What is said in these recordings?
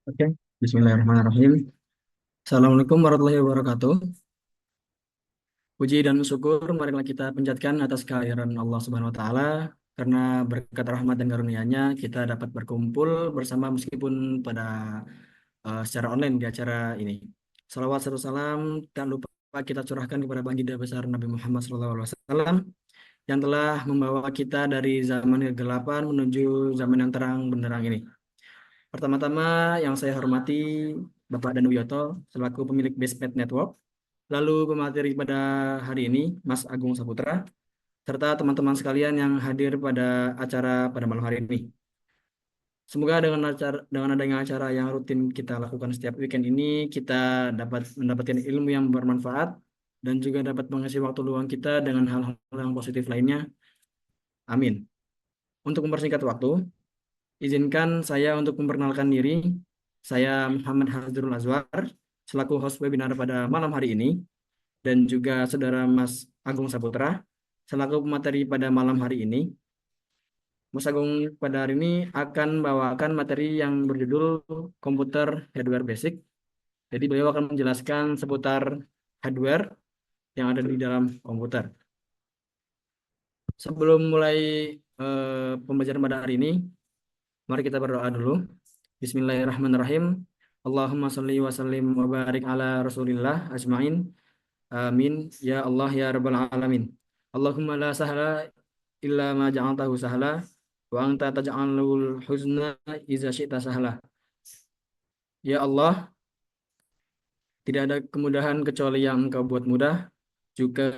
Oke, Bismillahirrahmanirrahim. Assalamualaikum warahmatullahi wabarakatuh. Puji dan syukur marilah kita panjatkan atas kehadiran Allah Subhanahu wa taala karena berkat rahmat dan karunia-Nya kita dapat berkumpul bersama meskipun pada secara online di acara ini. Salawat serta salam tak lupa kita curahkan kepada baginda besar Nabi Muhammad SAW yang telah membawa kita dari zaman kegelapan menuju zaman yang terang benderang ini. Pertama-tama yang saya hormati Bapak Danu Wiyoto selaku pemilik Bestpet Network, lalu pemateri pada hari ini Mas Agung Saputra, serta teman-teman sekalian yang hadir pada acara pada malam hari ini. Semoga dengan adanya acara yang rutin kita lakukan setiap weekend ini, kita dapat mendapatkan ilmu yang bermanfaat dan juga dapat mengisi waktu luang kita dengan hal-hal yang positif lainnya. Amin. Untuk mempersingkat waktu, izinkan saya untuk memperkenalkan diri. Saya Muhammad Hazrul Azwar, selaku host webinar pada malam hari ini, dan juga saudara Mas Agung Saputra, selaku pemateri pada malam hari ini. Mas Agung pada hari ini akan bawakan materi yang berjudul Komputer Hardware Basic. Jadi beliau akan menjelaskan seputar hardware yang ada di dalam komputer. Sebelum mulai pembelajaran pada hari ini, mari kita berdoa dulu. Bismillahirrahmanirrahim. Allahumma sholli wa sallim wa barik ala Rasulillah ajmain. Amin. Ya Allah ya Rabbal alamin. Allahumma la sahla illa ma ja'altahu sahla wa anta taj'alul huzna iza syi'ta sahla. Ya Allah, tidak ada kemudahan kecuali yang Engkau buat mudah. Juga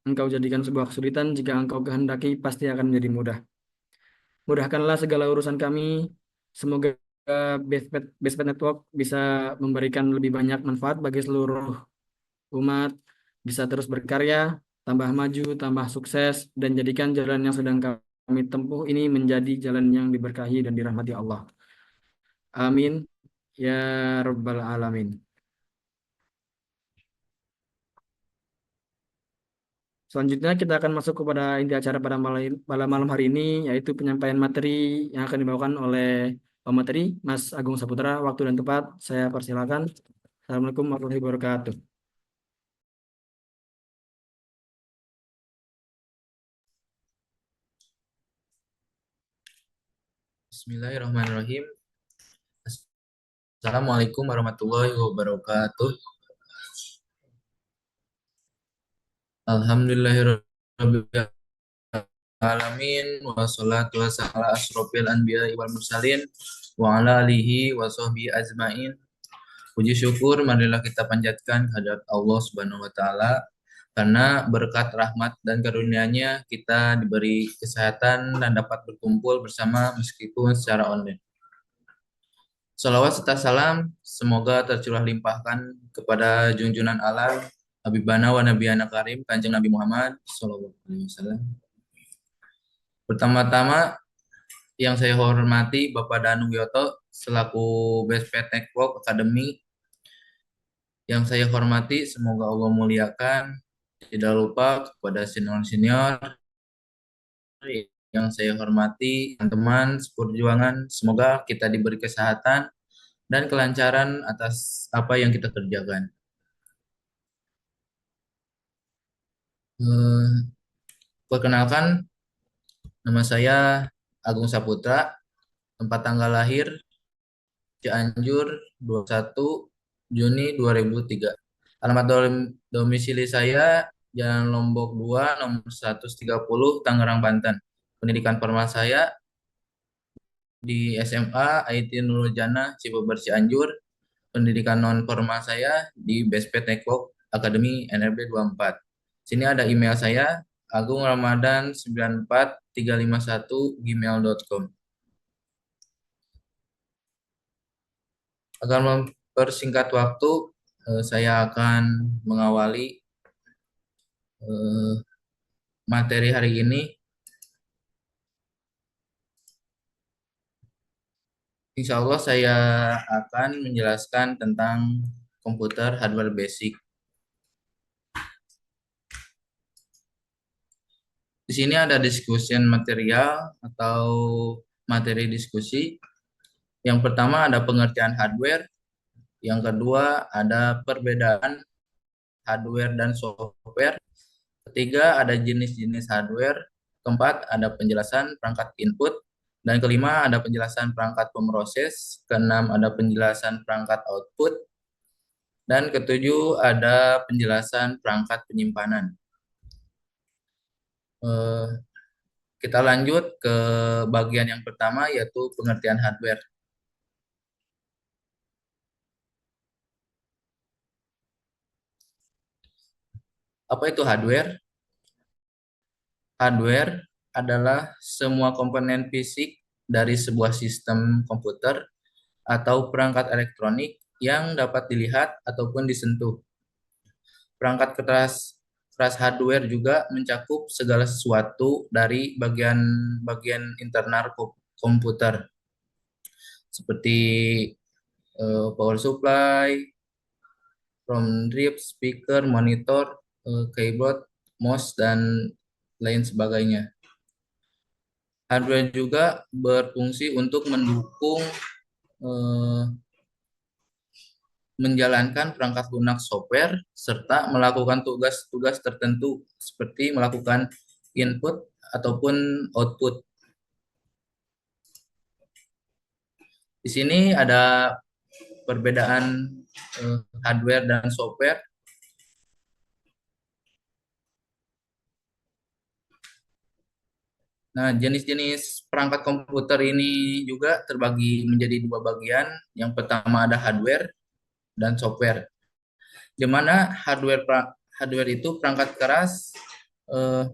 Engkau jadikan sebuah kesulitan jika Engkau kehendaki pasti akan menjadi mudah. Mudahkanlah segala urusan kami. Semoga Bestpet Network bisa memberikan lebih banyak manfaat bagi seluruh umat, bisa terus berkarya, tambah maju, tambah sukses, dan jadikan jalan yang sedang kami tempuh ini menjadi jalan yang diberkahi dan dirahmati Allah. Amin. Ya Rabbal Alamin. Selanjutnya kita akan masuk kepada inti acara pada malam hari ini, yaitu penyampaian materi yang akan dibawakan oleh pemateri Mas Agung Saputra. Waktu dan tempat saya persilakan. Assalamualaikum warahmatullahi wabarakatuh. Bismillahirrahmanirrahim. Assalamualaikum warahmatullahi wabarakatuh. Alhamdulillahirabbil alamin wassalatu wassalamu ala asrofil anbiya wal mursalin wa ala alihi wa sahbihi ajmain. Puji syukur marilah kita panjatkan kehadirat Allah Subhanahu wa taala karena berkat rahmat dan karunia-Nya kita diberi kesehatan dan dapat berkumpul bersama meskipun secara online. Salawat serta salam semoga tercurah limpahkan kepada junjungan alam Habibana wa Nabiyana Karim Kanjeng Nabi Muhammad Sallallahu Alaihi Wasallam. Pertama-tama yang saya hormati Bapak Danu Wiyoto selaku Bestpet Network Academy. Yang saya hormati semoga Allah muliakan. Tidak lupa kepada senior-senior yang saya hormati, teman-teman seperjuangan. Semoga kita diberi kesehatan dan kelancaran atas apa yang kita kerjakan. Perkenalkan, nama saya Agung Saputra, tempat tanggal lahir Cianjur 21 Juni 2003. Alamat domisili saya Jalan Lombok 2 nomor 130 Tangerang, Banten. Pendidikan formal saya di SMA IT Nurul Jannah Cibober Cianjur. Pendidikan non formal saya di Bestpet Network Academy NRB 24. Sini ada email saya agungramadan94351@gmail.com. Agar mempersingkat waktu, saya akan mengawali eh, materi hari ini. Insya Allah saya akan menjelaskan tentang komputer hardware basic. Di sini ada discussion material atau materi diskusi. Yang pertama ada pengertian hardware, yang kedua ada perbedaan hardware dan software, ketiga ada jenis-jenis hardware, keempat ada penjelasan perangkat input, dan kelima ada penjelasan perangkat pemroses, keenam ada penjelasan perangkat output, dan ketujuh ada penjelasan perangkat penyimpanan. Eh, Kita lanjut ke bagian yang pertama yaitu pengertian hardware. Apa itu hardware? Hardware adalah semua komponen fisik dari sebuah sistem komputer atau perangkat elektronik yang dapat dilihat ataupun disentuh. Perangkat keras hardware juga mencakup segala sesuatu dari bagian-bagian internal komputer seperti power supply, ROM drive, speaker, monitor, keyboard, mouse, dan lain sebagainya. Hardware juga berfungsi untuk mendukung eh, menjalankan perangkat lunak software serta melakukan tugas-tugas tertentu seperti melakukan input ataupun output. Di sini ada perbedaan hardware dan software. Nah, jenis-jenis perangkat komputer ini juga terbagi menjadi dua bagian. Yang pertama ada hardware dan software. Di mana hardware itu perangkat keras eh,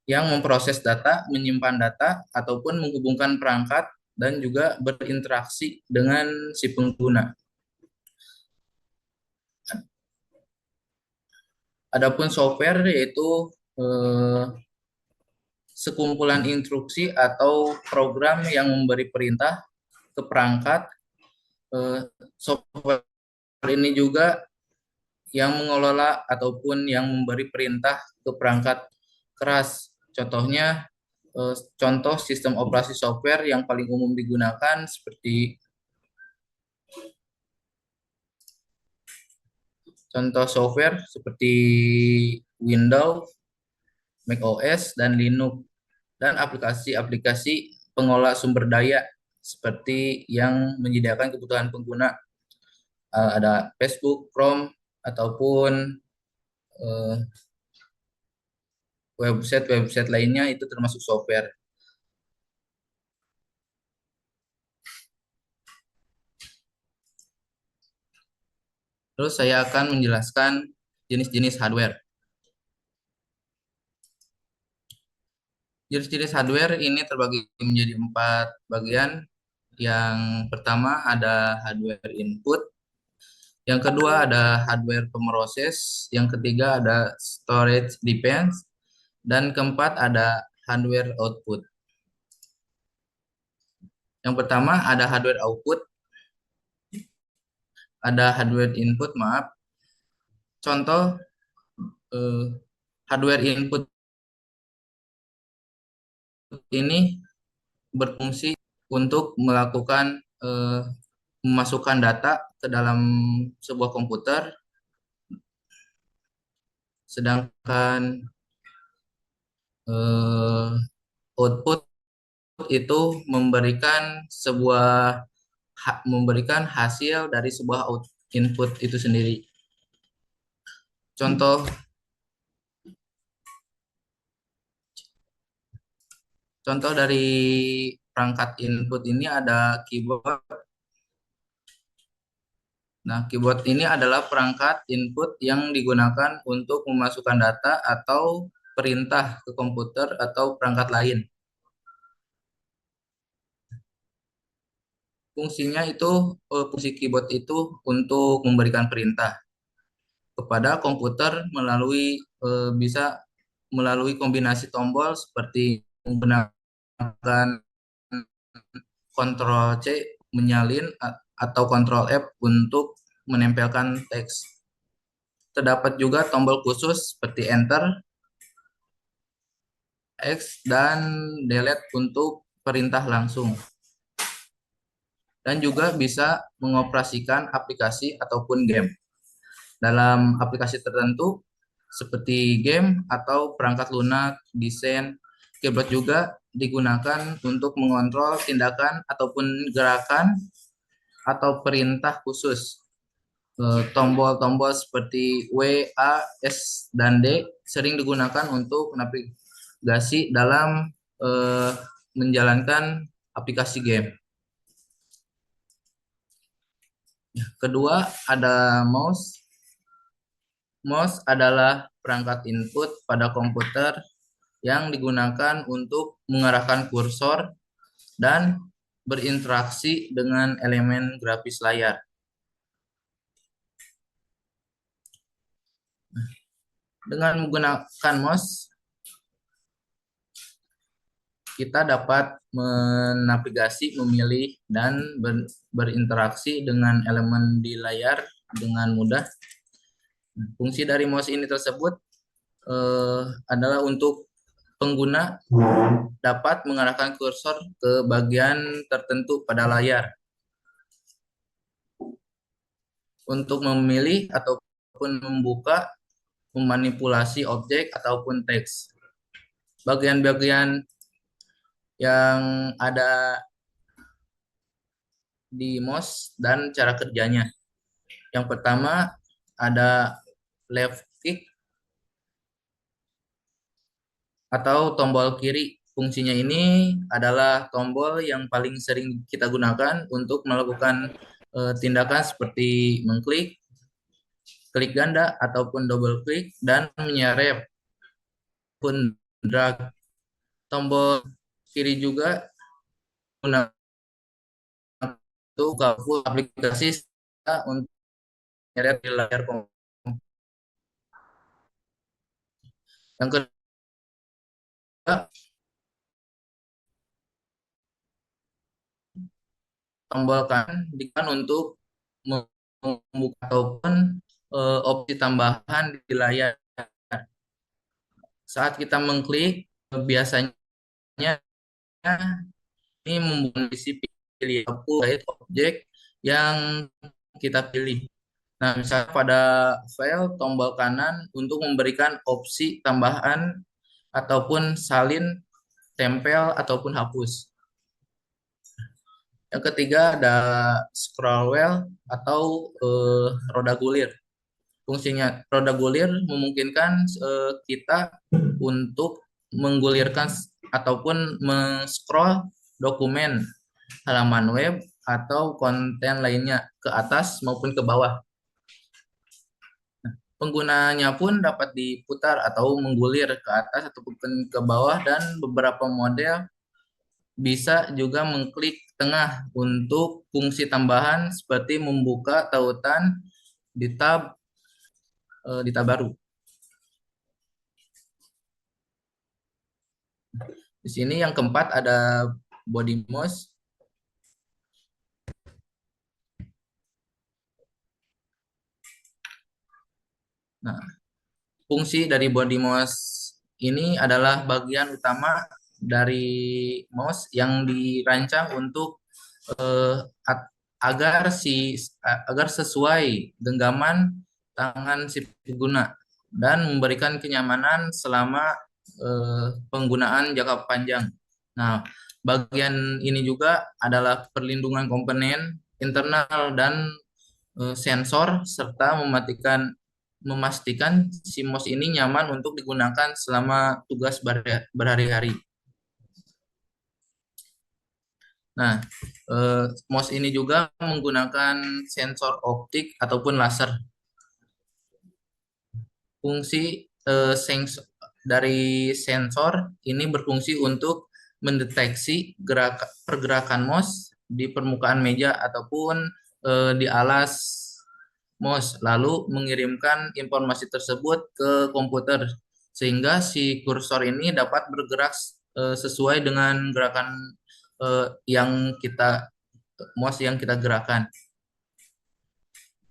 yang memproses data, menyimpan data, ataupun menghubungkan perangkat dan juga berinteraksi dengan si pengguna. Adapun software yaitu eh, sekumpulan instruksi atau program yang memberi perintah ke perangkat. Software ini juga yang mengelola ataupun yang memberi perintah ke perangkat keras. Contohnya, contoh sistem operasi software yang paling umum digunakan seperti contoh software seperti Windows, macOS, dan Linux, dan aplikasi-aplikasi pengolah sumber daya seperti yang menyediakan kebutuhan pengguna. Ada Facebook, Chrome, ataupun eh, website-website lainnya itu termasuk software. Terus saya akan menjelaskan jenis-jenis hardware. Jenis-jenis hardware ini terbagi menjadi 4 bagian. Yang pertama ada hardware input, yang kedua ada hardware pemroses, yang ketiga ada storage defense, dan keempat ada hardware output. Yang pertama ada hardware output, ada hardware input, maaf. Contoh hardware input ini berfungsi untuk melakukan memasukkan data ke dalam sebuah komputer, sedangkan output itu memberikan hasil dari sebuah input itu sendiri. Contoh contoh dari perangkat input ini ada keyboard. Nah, keyboard ini adalah perangkat input yang digunakan untuk memasukkan data atau perintah ke komputer atau perangkat lain. Fungsi keyboard itu untuk memberikan perintah kepada komputer bisa melalui kombinasi tombol seperti menggunakan Ctrl C menyalin atau Ctrl F untuk menempelkan teks. Terdapat juga tombol khusus seperti Enter, X, dan Delete untuk perintah langsung. dan juga bisa mengoperasikan aplikasi ataupun game. Dalam aplikasi tertentu seperti game atau perangkat lunak, desain, keyboard juga digunakan untuk mengontrol tindakan ataupun gerakan atau perintah khusus. Tombol-tombol seperti W, A, S, dan D sering digunakan untuk navigasi dalam menjalankan aplikasi game. Kedua, ada mouse. Mouse adalah perangkat input pada komputer yang digunakan untuk mengarahkan kursor dan berinteraksi dengan elemen grafis layar. Dengan menggunakan mouse, kita dapat menavigasi, memilih, dan berinteraksi dengan elemen di layar dengan mudah. Fungsi dari mouse ini tersebut adalah untuk pengguna dapat mengarahkan kursor ke bagian tertentu pada layar untuk memilih ataupun membuka, memanipulasi objek ataupun teks. Bagian-bagian yang ada di mouse dan cara kerjanya. Yang pertama ada left click atau tombol kiri. Fungsinya ini adalah tombol yang paling sering kita gunakan untuk melakukan tindakan seperti mengklik, klik ganda ataupun double klik, dan menyeret pun drag. Tombol kiri juga gunakan untuk aplikasi untuk menyeret di layar komputer. Yang kedua, tombol kanan digunakan untuk membuka ataupun opsi tambahan di layar. Saat kita mengklik, biasanya ini membuka isi pilih objek yang kita pilih. Nah, misalnya pada file, tombol kanan untuk memberikan opsi tambahan ataupun salin, tempel, ataupun hapus. Yang ketiga ada scroll wheel atau roda gulir. Fungsinya roda gulir memungkinkan kita untuk menggulirkan ataupun men-scroll dokumen, halaman web, atau konten lainnya ke atas maupun ke bawah. Penggunanya pun dapat diputar atau menggulir ke atas ataupun ke bawah, dan beberapa model bisa juga mengklik tengah untuk fungsi tambahan seperti membuka tautan di tab baru. Di sini yang keempat ada body mouse. Nah, fungsi dari body mouse ini adalah bagian utama dari mouse yang dirancang untuk agar sesuai genggaman tangan si pengguna dan memberikan kenyamanan selama penggunaan jangka panjang. Nah, bagian ini juga adalah perlindungan komponen internal dan sensor, serta memastikan si mouse ini nyaman untuk digunakan selama tugas berhari-hari. Nah, mouse ini juga menggunakan sensor optik ataupun laser. Fungsi dari sensor ini berfungsi untuk mendeteksi pergerakan mouse di permukaan meja ataupun di alas mouse, lalu mengirimkan informasi tersebut ke komputer sehingga si kursor ini dapat bergerak sesuai dengan gerakan mouse yang kita gerakan.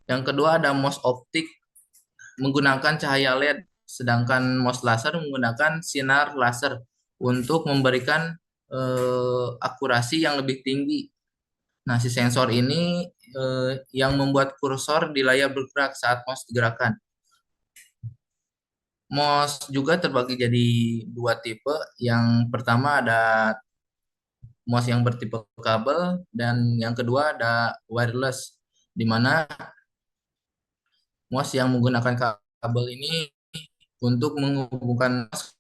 Yang kedua ada mouse optik menggunakan cahaya LED, sedangkan mouse laser menggunakan sinar laser untuk memberikan akurasi yang lebih tinggi Nah, si sensor ini yang membuat kursor di layar bergerak saat mouse digerakkan. Mouse juga terbagi jadi dua tipe. Yang pertama ada mouse yang bertipe kabel dan yang kedua ada wireless, di mana mouse yang menggunakan kabel ini untuk menghubungkan mouse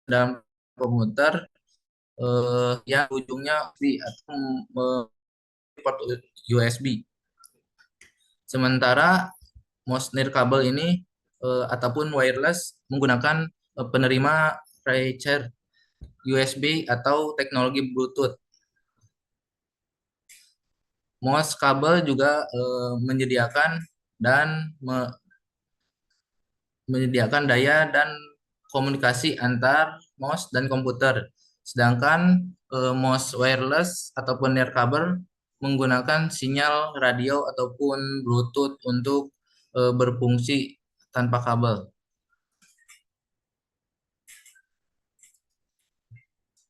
dalam komputer yang ujungnya USB atau port USB. Sementara mouse nirkabel ini ataupun wireless menggunakan penerima recharge USB atau teknologi Bluetooth. Mouse kabel juga menyediakan dan menyediakan daya dan komunikasi antar mouse dan komputer. Sedangkan mouse wireless ataupun nirkabel menggunakan sinyal radio ataupun Bluetooth untuk berfungsi tanpa kabel.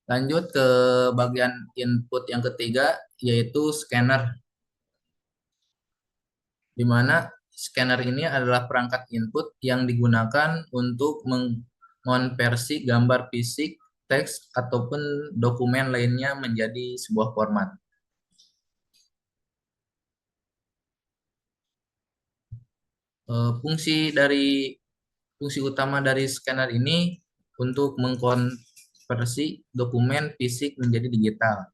Lanjut ke bagian input yang ketiga, yaitu scanner, di mana scanner ini adalah perangkat input yang digunakan untuk mengonversi gambar fisik, teks, ataupun dokumen lainnya menjadi sebuah format. Fungsi utama dari scanner ini untuk mengkonversi dokumen fisik menjadi digital,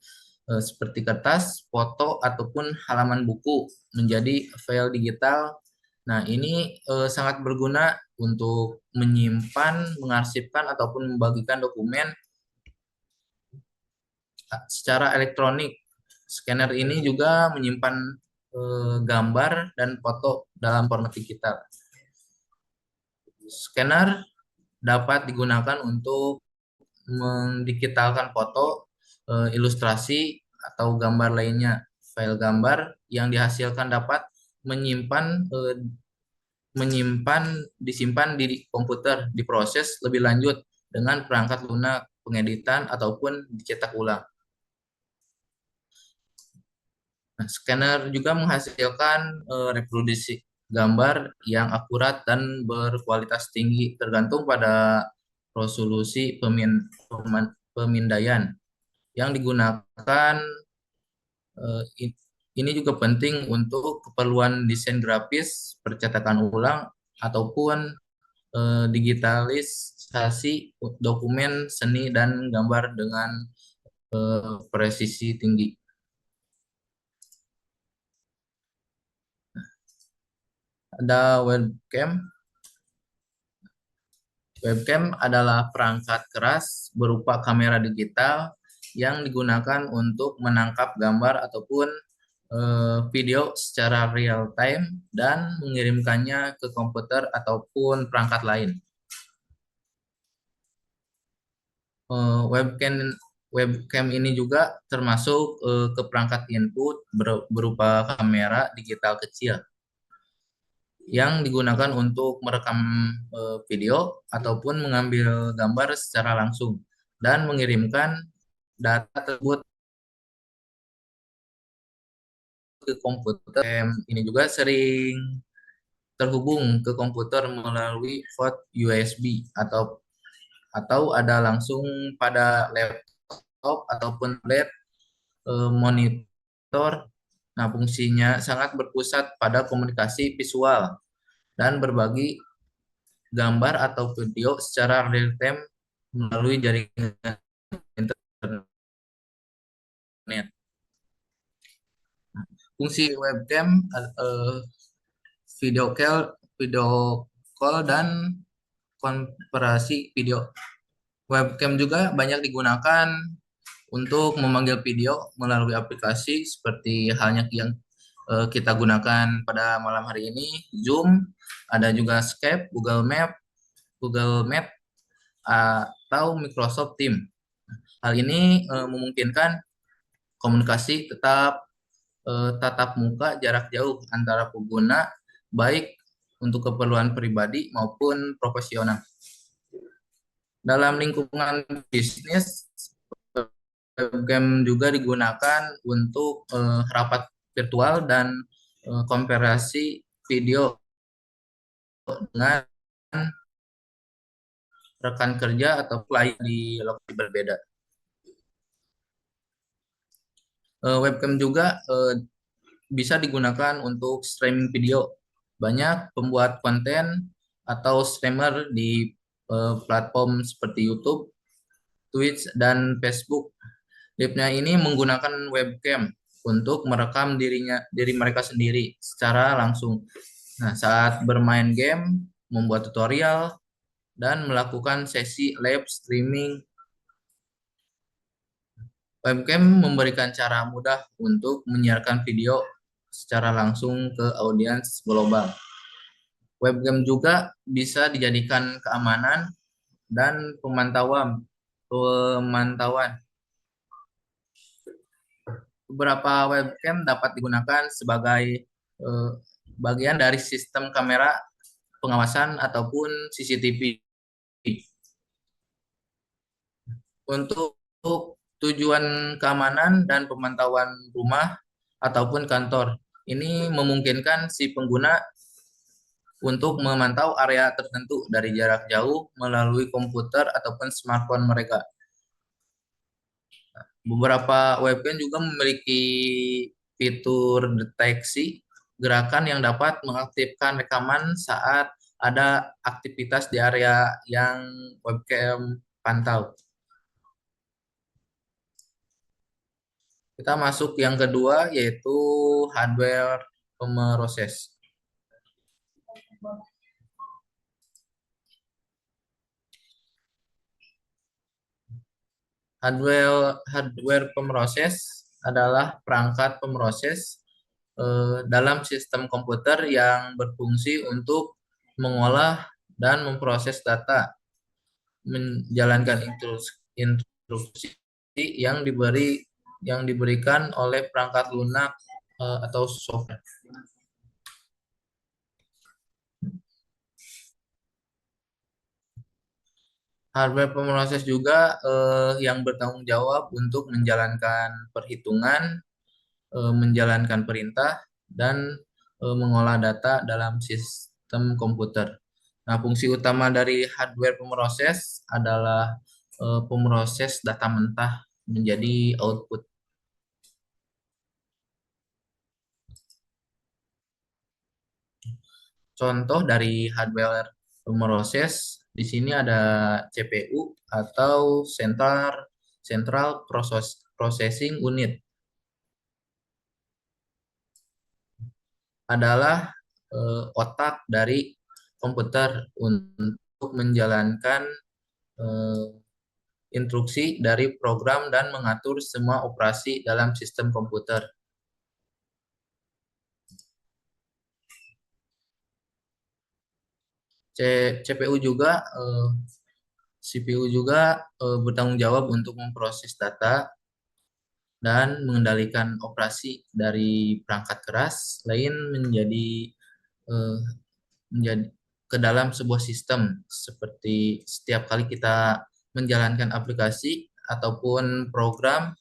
seperti kertas, foto, ataupun halaman buku menjadi file digital. Nah, ini sangat berguna untuk menyimpan, mengarsipkan, ataupun membagikan dokumen secara elektronik. Scanner ini juga menyimpan gambar dan foto dalam format digital. Scanner dapat digunakan untuk mendigitalkan foto, ilustrasi, atau gambar lainnya. File gambar yang dihasilkan dapat disimpan di komputer, diproses lebih lanjut dengan perangkat lunak pengeditan ataupun dicetak ulang. Nah, scanner juga menghasilkan reproduksi gambar yang akurat dan berkualitas tinggi tergantung pada resolusi pemindaian yang digunakan. eh, ini juga penting untuk keperluan desain grafis, percetakan ulang, ataupun digitalisasi dokumen seni dan gambar dengan presisi tinggi. Ada webcam. Webcam adalah perangkat keras berupa kamera digital yang digunakan untuk menangkap gambar ataupun video secara real time dan mengirimkannya ke komputer ataupun perangkat lain. Webcam webcam ini juga termasuk ke perangkat input berupa kamera digital kecil yang digunakan untuk merekam video ataupun mengambil gambar secara langsung dan mengirimkan data tersebut ke komputer. Ini juga sering terhubung ke komputer melalui port USB atau ada langsung pada laptop ataupun tablet monitor. Nah, fungsinya sangat berpusat pada komunikasi visual dan berbagi gambar atau video secara real time melalui jaringan internet. Fungsi webcam video call, dan konferensi video. Webcam juga banyak digunakan untuk memanggil video melalui aplikasi seperti halnya yang kita gunakan pada malam hari ini, Zoom, ada juga Skype, Google Map, atau Microsoft Teams. Hal ini memungkinkan komunikasi tatap muka jarak jauh antara pengguna, baik untuk keperluan pribadi maupun profesional. Dalam lingkungan bisnis, Webcam juga digunakan untuk rapat virtual dan konferensi video dengan rekan kerja atau klien di lokasi berbeda. Webcam juga bisa digunakan untuk streaming video. Banyak pembuat konten atau streamer di platform seperti YouTube, Twitch, dan Facebook. Live-nya ini menggunakan webcam untuk merekam diri mereka sendiri secara langsung. Nah, saat bermain game, membuat tutorial, dan melakukan sesi live streaming. Webcam memberikan cara mudah untuk menyiarkan video secara langsung ke audiens global. Webcam juga bisa dijadikan keamanan dan pemantauan. Beberapa webcam dapat digunakan sebagai bagian dari sistem kamera pengawasan ataupun CCTV. Untuk tujuan keamanan dan pemantauan rumah ataupun kantor. Ini memungkinkan si pengguna untuk memantau area tertentu dari jarak jauh melalui komputer ataupun smartphone mereka. Beberapa webcam juga memiliki fitur deteksi gerakan yang dapat mengaktifkan rekaman saat ada aktivitas di area yang webcam pantau. Kita masuk yang kedua, yaitu hardware pemroses. Hardware pemroses adalah perangkat pemroses dalam sistem komputer yang berfungsi untuk mengolah dan memproses data, menjalankan instruksi yang diberikan oleh perangkat lunak atau software. Hardware pemroses juga yang bertanggung jawab untuk menjalankan perhitungan, menjalankan perintah, dan mengolah data dalam sistem komputer. Nah, fungsi utama dari hardware pemroses adalah pemroses data mentah menjadi output. Contoh dari hardware pemroses di sini ada CPU atau Central Processing Unit. Adalah otak dari komputer untuk menjalankan instruksi dari program dan mengatur semua operasi dalam sistem komputer. CPU juga CPU juga bertanggung jawab untuk memproses data dan mengendalikan operasi dari perangkat keras lain menjadi ke dalam sebuah sistem. Seperti setiap kali kita menjalankan aplikasi ataupun program,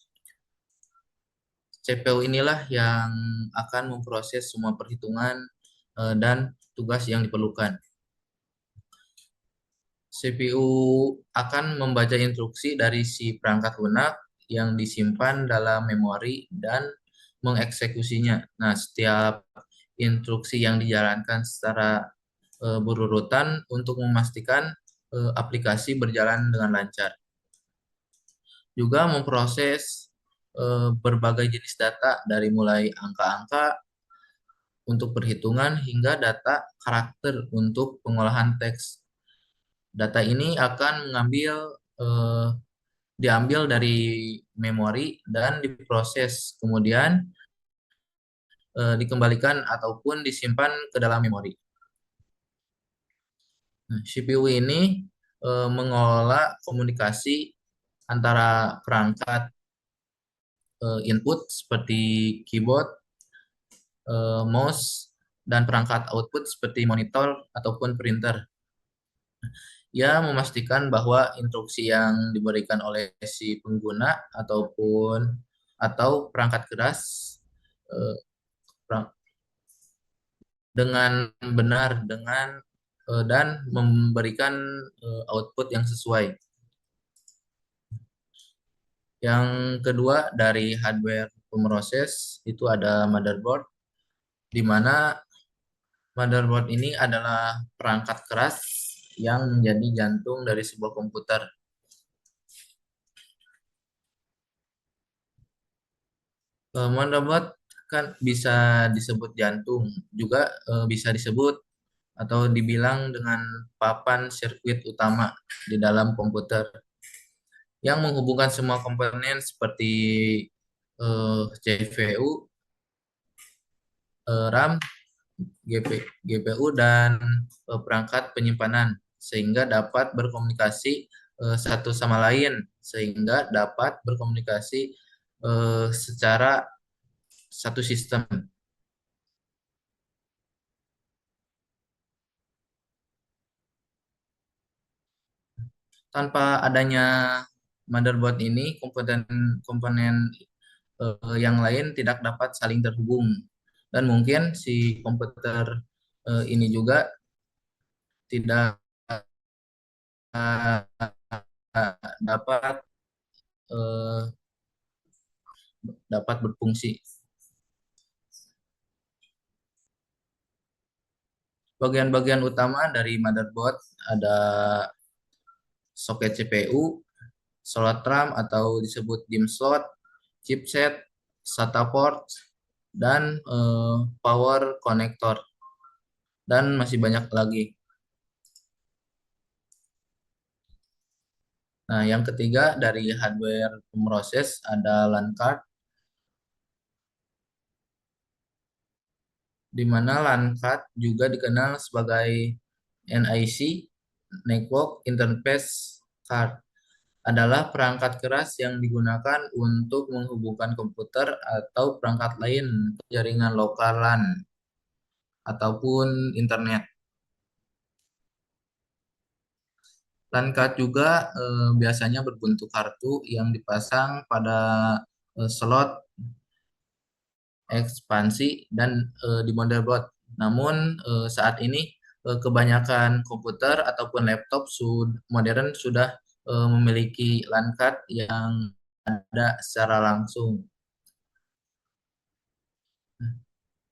CPU inilah yang akan memproses semua perhitungan dan tugas yang diperlukan. CPU akan membaca instruksi dari si perangkat lunak yang disimpan dalam memori dan mengeksekusinya. Nah, setiap instruksi yang dijalankan secara berurutan untuk memastikan aplikasi berjalan dengan lancar. Juga memproses berbagai jenis data dari mulai angka-angka untuk perhitungan hingga data karakter untuk pengolahan teks. Data ini akan diambil dari memori dan diproses, kemudian dikembalikan ataupun disimpan ke dalam memori. Nah, CPU ini mengelola komunikasi antara perangkat input seperti keyboard, mouse, dan perangkat output seperti monitor ataupun printer. Ya, memastikan bahwa instruksi yang diberikan oleh si pengguna atau perangkat keras eh, perang- dengan benar dan memberikan output yang sesuai. Yang kedua dari hardware pemroses itu ada motherboard, di mana motherboard ini adalah perangkat keras yang menjadi jantung dari sebuah komputer. Motherboard kan bisa disebut jantung, juga bisa disebut atau dibilang dengan papan sirkuit utama di dalam komputer yang menghubungkan semua komponen seperti CPU, RAM, GPU, dan perangkat penyimpanan sehingga dapat berkomunikasi satu sama lain, sehingga dapat berkomunikasi secara satu sistem. Tanpa adanya motherboard ini, komponen-komponen yang lain tidak dapat saling terhubung. Dan mungkin si komputer ini juga tidak dapat eh, dapat berfungsi. Bagian-bagian utama dari motherboard ada soket CPU, slot RAM atau disebut DIMM slot, chipset, SATA port, dan power connector, dan masih banyak lagi. Nah, yang ketiga dari hardware pemroses ada LAN card, di mana LAN card juga dikenal sebagai NIC, Network Interface Card, adalah perangkat keras yang digunakan untuk menghubungkan komputer atau perangkat lain ke jaringan lokal LAN ataupun internet. LAN card juga biasanya berbentuk kartu yang dipasang pada slot ekspansi dan di motherboard. Namun saat ini kebanyakan komputer ataupun laptop modern sudah memiliki LAN card yang ada secara langsung.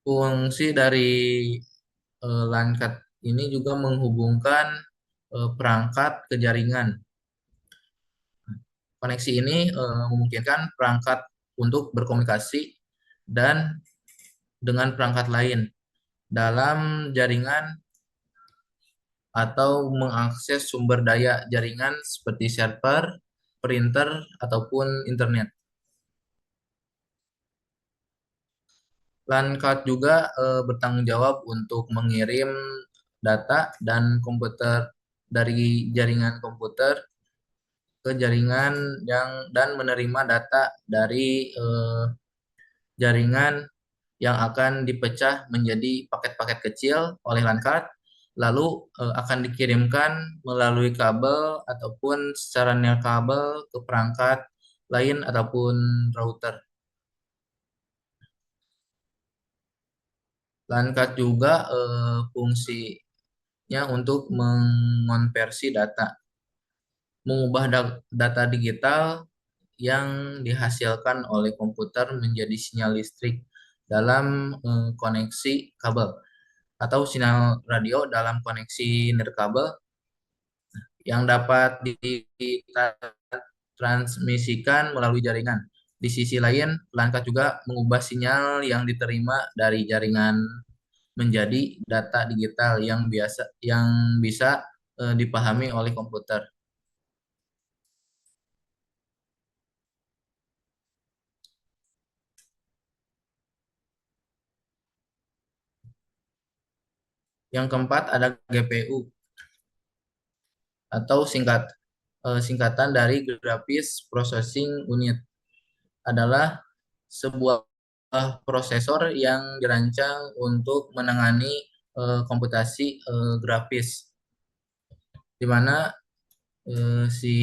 Fungsi dari LAN card ini juga menghubungkan perangkat ke jaringan. Koneksi ini memungkinkan perangkat untuk berkomunikasi dan dengan perangkat lain dalam jaringan atau mengakses sumber daya jaringan seperti server, printer, ataupun internet. LAN card juga bertanggung jawab untuk mengirim data dari jaringan komputer ke jaringan dan menerima data dari jaringan yang akan dipecah menjadi paket-paket kecil oleh LAN card, lalu akan dikirimkan melalui kabel ataupun secara nirkabel ke perangkat lain ataupun router. LAN card juga fungsinya untuk mengonversi data, mengubah data digital yang dihasilkan oleh komputer menjadi sinyal listrik dalam koneksi kabel atau sinyal radio dalam koneksi nirkabel yang dapat ditransmisikan melalui jaringan. Di sisi lain, perangkat juga mengubah sinyal yang diterima dari jaringan menjadi data digital yang bisa dipahami oleh komputer. Yang keempat ada GPU atau singkatan dari Graphics Processing Unit, adalah sebuah prosesor yang dirancang untuk menangani komputasi grafis. di mana si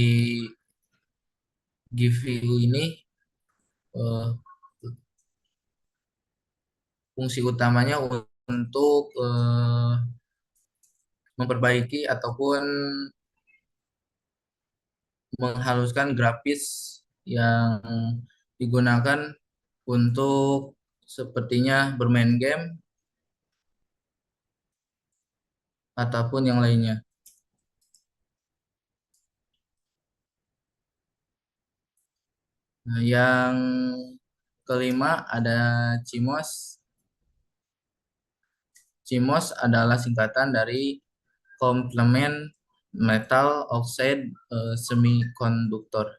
GPU ini eh, fungsi utamanya untuk memperbaiki ataupun menghaluskan grafis yang digunakan untuk sepertinya bermain game ataupun yang lainnya. Nah, yang kelima ada CMOS. CMOS adalah singkatan dari Complement Metal Oxide Semiconductor.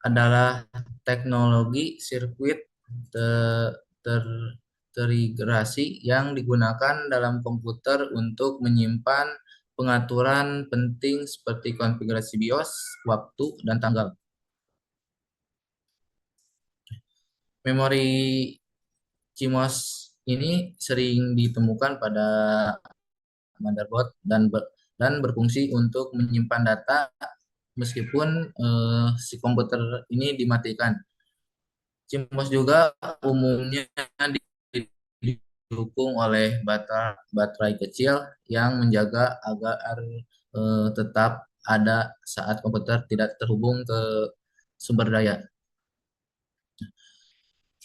Adalah teknologi sirkuit te- ter- terintegrasi yang digunakan dalam komputer untuk menyimpan pengaturan penting seperti konfigurasi BIOS, waktu, dan tanggal. Memori CMOS ini sering ditemukan pada motherboard dan berfungsi untuk menyimpan data meskipun si komputer ini dimatikan. CMOS juga umumnya didukung oleh baterai kecil yang menjaga agar tetap ada saat komputer tidak terhubung ke sumber daya.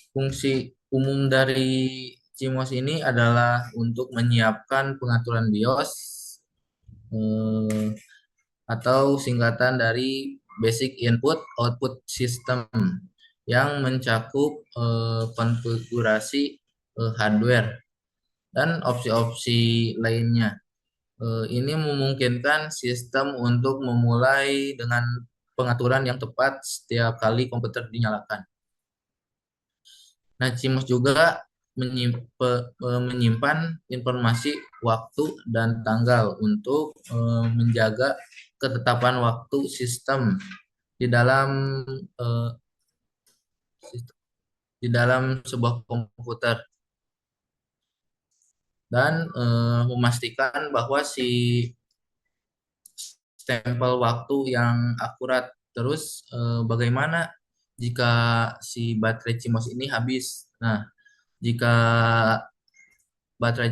Fungsi umum dari CMOS ini adalah untuk menyiapkan pengaturan BIOS eh, atau singkatan dari Basic Input Output System yang mencakup konfigurasi hardware dan opsi-opsi lainnya. Ini memungkinkan sistem untuk memulai dengan pengaturan yang tepat setiap kali komputer dinyalakan. Nah, CMOS juga menyimpan informasi waktu dan tanggal untuk menjaga ketetapan waktu sistem di dalam eh, di dalam sebuah komputer dan memastikan bahwa si stempel waktu yang akurat. Terus bagaimana jika si baterai CMOS ini habis? Nah, jika baterai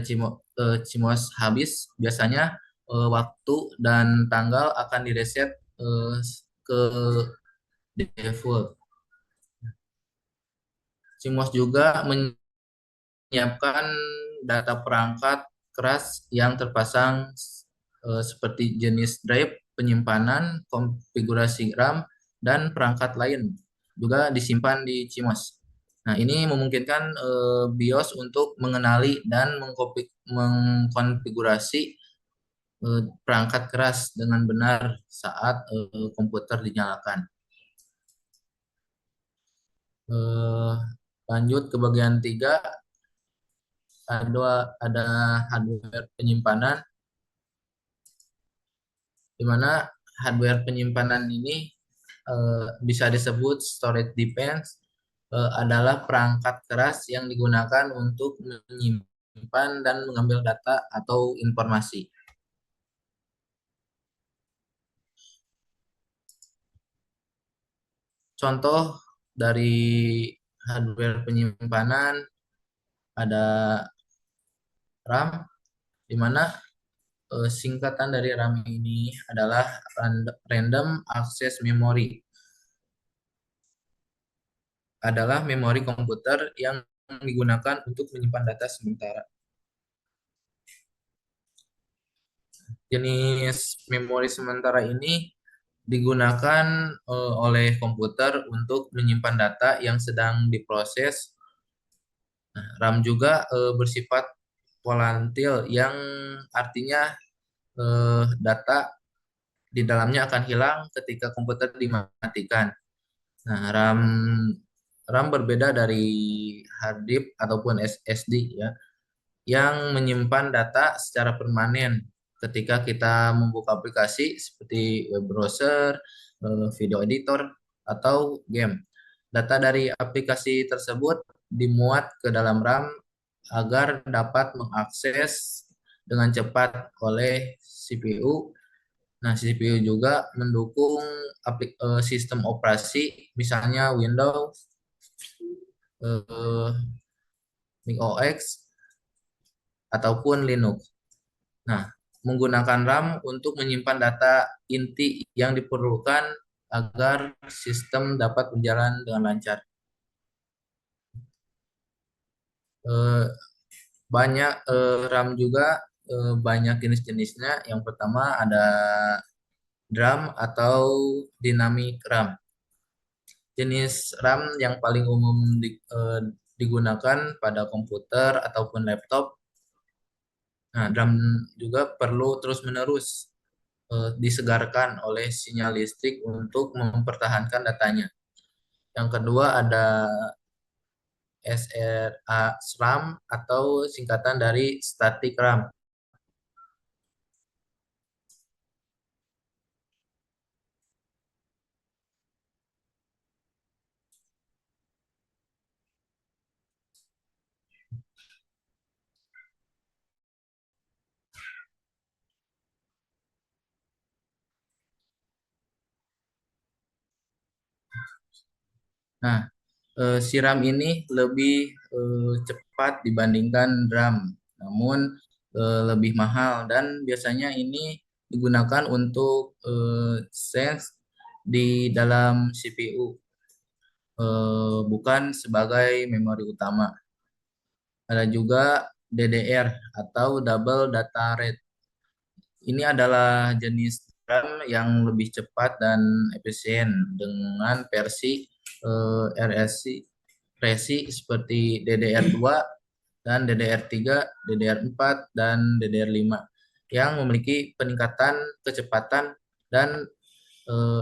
CMOS habis, biasanya waktu dan tanggal akan direset ke default. CMOS juga menyiapkan data perangkat keras yang terpasang seperti jenis drive, penyimpanan, konfigurasi RAM, dan perangkat lain juga disimpan di CMOS. Nah, ini memungkinkan BIOS untuk mengenali dan mengkonfigurasi perangkat keras dengan benar saat komputer dinyalakan. Eh, Lanjut ke bagian 3, ada hardware penyimpanan, di mana hardware penyimpanan ini bisa disebut storage device, adalah perangkat keras yang digunakan untuk menyimpan dan mengambil data atau informasi. Contoh dari hardware penyimpanan ada RAM, di mana singkatan dari RAM ini adalah Random Access Memory, adalah memori komputer yang digunakan untuk menyimpan data sementara. Jenis memori sementara ini digunakan oleh komputer untuk menyimpan data yang sedang diproses. Nah, RAM juga bersifat volatil yang artinya data di dalamnya akan hilang ketika komputer dimatikan. Nah, RAM berbeda dari hard disk ataupun SSD ya, yang menyimpan data secara permanen ketika kita membuka aplikasi seperti web browser, video editor, atau game. Data dari aplikasi tersebut dimuat ke dalam RAM agar dapat mengakses dengan cepat oleh CPU Nah, CPU juga mendukung sistem operasi, misalnya Windows, eh, Mac OS, ataupun Linux. Nah, menggunakan RAM untuk menyimpan data inti yang diperlukan agar sistem dapat berjalan dengan lancar. Eh, RAM juga banyak jenis-jenisnya. Yang pertama ada DRAM atau Dynamic RAM. Jenis RAM yang paling umum digunakan pada komputer ataupun laptop. Nah, DRAM juga perlu terus-menerus disegarkan oleh sinyal listrik untuk mempertahankan datanya. Yang kedua ada SRAM atau singkatan dari static RAM. Nah, SRAM ini lebih cepat dibandingkan DRAM, namun lebih mahal dan biasanya ini digunakan untuk sense di dalam CPU, bukan sebagai memori utama. Ada juga DDR atau Double Data Rate. Ini adalah jenis RAM yang lebih cepat dan efisien dengan versi resi seperti DDR2 dan DDR3, DDR4, dan DDR5 yang memiliki peningkatan kecepatan dan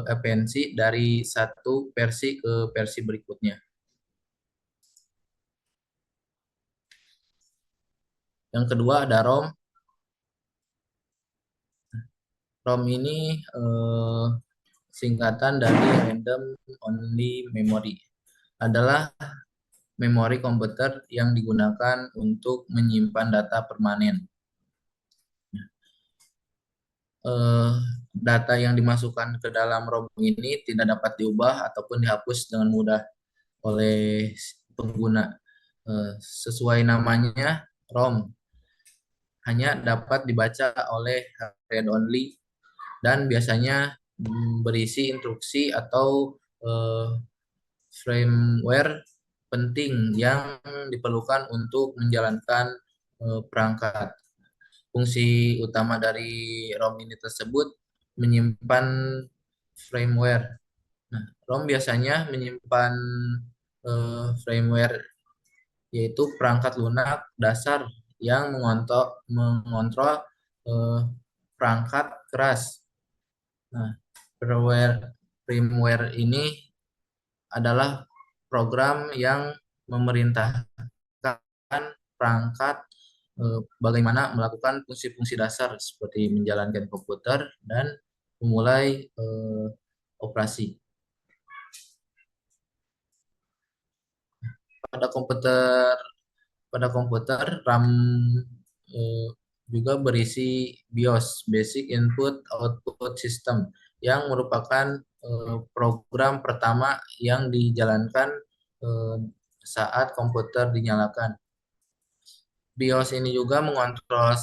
efisiensi dari satu versi ke versi berikutnya. Yang kedua ada ROM. ROM ini singkatan dari Random Only Memory. Adalah memori komputer yang digunakan untuk menyimpan data permanen. Eh, Data yang dimasukkan ke dalam ROM ini tidak dapat diubah ataupun dihapus dengan mudah oleh pengguna. Sesuai namanya, ROM hanya dapat dibaca oleh read only dan biasanya berisi instruksi atau firmware penting yang diperlukan untuk menjalankan perangkat. Fungsi utama dari ROM ini tersebut menyimpan firmware. Nah, ROM biasanya menyimpan firmware yaitu perangkat lunak dasar yang mengontrol eh, perangkat keras. Nah, firmware ini adalah program yang memerintahkan perangkat bagaimana melakukan fungsi-fungsi dasar seperti menjalankan komputer dan memulai operasi. Pada komputer pada komputer RAM eh, juga berisi BIOS (Basic Input Output System) yang merupakan program pertama yang dijalankan eh, saat komputer dinyalakan. BIOS ini juga mengontrol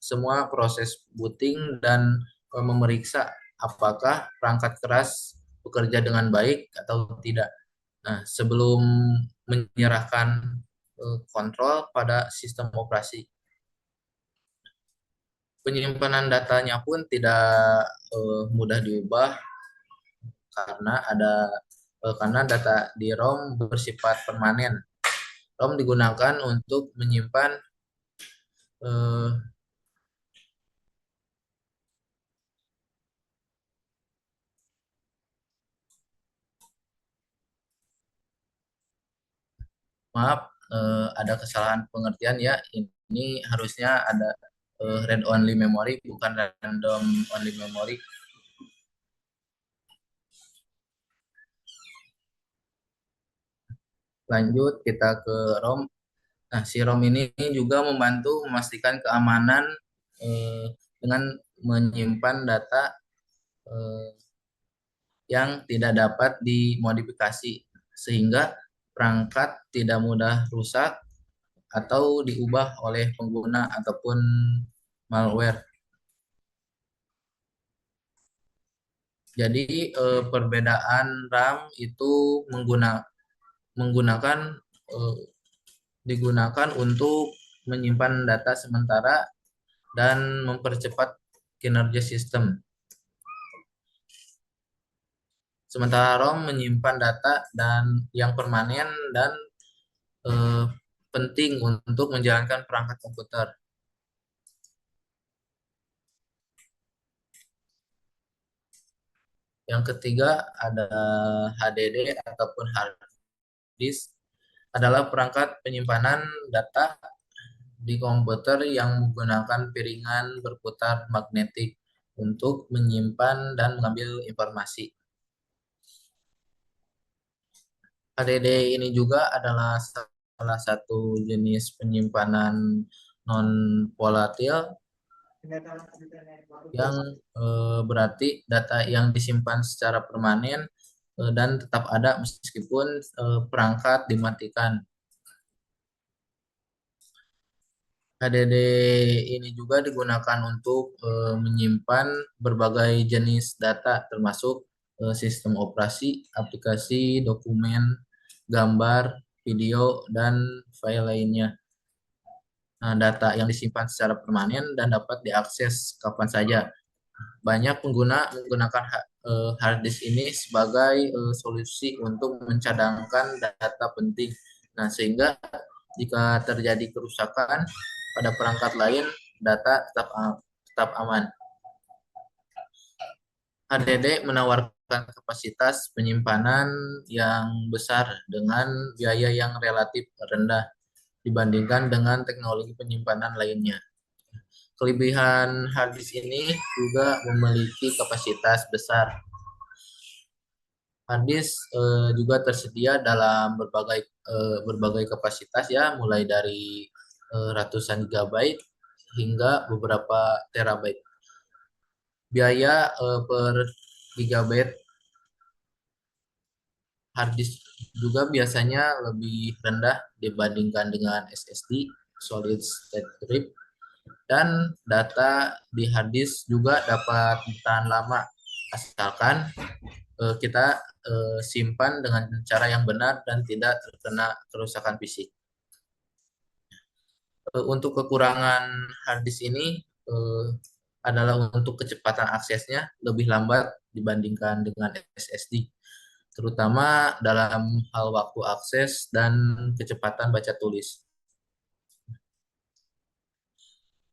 semua proses booting dan memeriksa apakah perangkat keras bekerja dengan baik atau tidak. Nah, sebelum menyerahkan kontrol pada sistem operasi. Penyimpanan datanya pun tidak mudah diubah karena data di ROM bersifat permanen. ROM digunakan untuk menyimpan eh, maaf, ada kesalahan pengertian ya. Ini harusnya ada read only memory bukan random only memory. Lanjut kita ke ROM. Nah, si ROM ini juga membantu memastikan keamanan dengan menyimpan data eh, yang tidak dapat dimodifikasi sehingga perangkat tidak mudah rusak atau diubah oleh pengguna ataupun malware. Jadi perbedaan RAM itu menggunakan eh, digunakan untuk menyimpan data sementara dan mempercepat kinerja sistem. Sementara ROM menyimpan data dan yang permanen dan eh, penting untuk menjalankan perangkat komputer. Yang ketiga ada HDD ataupun hard disk adalah perangkat penyimpanan data di komputer yang menggunakan piringan berputar magnetik untuk menyimpan dan mengambil informasi. HDD ini juga adalah salah satu jenis penyimpanan non volatil yang berarti data yang disimpan secara permanen dan tetap ada meskipun perangkat dimatikan. HDD ini juga digunakan untuk menyimpan berbagai jenis data termasuk sistem operasi, aplikasi, dokumen, gambar, video, dan file lainnya. Nah, data yang disimpan secara permanen dan dapat diakses kapan saja. Banyak pengguna menggunakan hard disk ini sebagai solusi untuk mencadangkan data penting. Nah, sehingga jika terjadi kerusakan pada perangkat lain, data tetap aman. HDD menawarkan kapasitas penyimpanan yang besar dengan biaya yang relatif rendah dibandingkan dengan teknologi penyimpanan lainnya. Kelebihan hard disk ini juga memiliki kapasitas besar. Hard disk juga tersedia dalam berbagai kapasitas ya, mulai dari ratusan gigabyte hingga beberapa terabyte. Biaya per gigabyte hard disk juga biasanya lebih rendah dibandingkan dengan SSD (Solid State Drive), dan data di hard disk juga dapat bertahan lama asalkan kita simpan dengan cara yang benar dan tidak terkena kerusakan fisik. Untuk kekurangan hard disk ini adalah untuk kecepatan aksesnya lebih lambat dibandingkan dengan SSD, terutama dalam hal waktu akses dan kecepatan baca tulis.